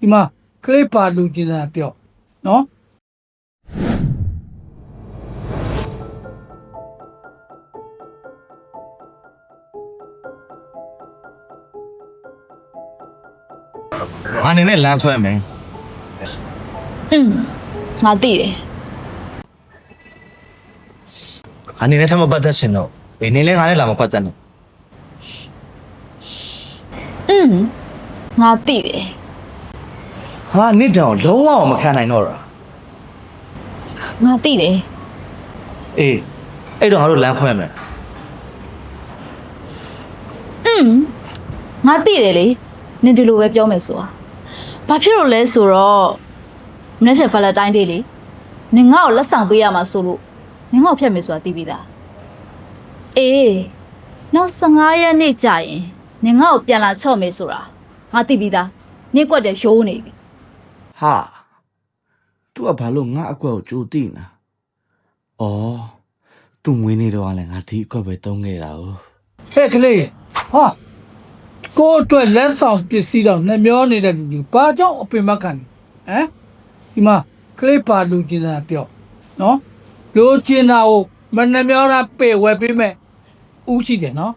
ဒီမှာကလေးပါလူကျင်တာပြောနော် အနေနဲ့လမ်းဆွဲမယ် ငါသိတယ် အနေနဲ့ထမပတ်သက်ရှင်တော့ဘယ်နေလဲငါနဲ့လာမပတ်သက်နဲ့ ငါသိတယ် ဟာနစ်တောင်လုံးဝမခံနိုင်တော့တာ ငါသိတယ် အေးအဲ့တော့ငါတို့လမ်းခွဲမယ် ငါသိတယ်လေနင်ဒီလိုပဲပြောမယ်ဆိုတာဘာဖြစ်လို့လဲဆိုတော့မနေ့ကဖလာတိုင်းဒေးလေနင်ငါ့ကိုလက်ဆောင်ပေးရမှာဆိုလို့နင်ငါ့ကိုဖျက်မယ်ဆိုတာသိပြီးသားအေးနောက်15ရက်နေ့ကြာရင်နင်ငါ့ကိုပြန်လာချော့မယ်ဆိုတာငါသိပြီးသားနင်ကွက်တယ်ရိုးနေပြီ ဟာ तू ကဘာလို့ငါအကွက်ကိုကြိုးတိနာဩ तू ငွေနေတော့လည်းငါဒီအကွက်ပဲတုံးခဲ့တာ哦 ဟဲ့ကလေးဟာကိုအတွက်လက်ဆောင်ပစ္စည်းတော့နှမျောနေတဲ့လူကြီးဘာကြောင့်အပင်မခံလဲဟမ်ဒီမှာကလေးပါလူကျင်တာပြောနော်လူကျင်တာကိုမနှမျောတာပေဝယ်ပေးမယ်ဦးရှိတယ်နော်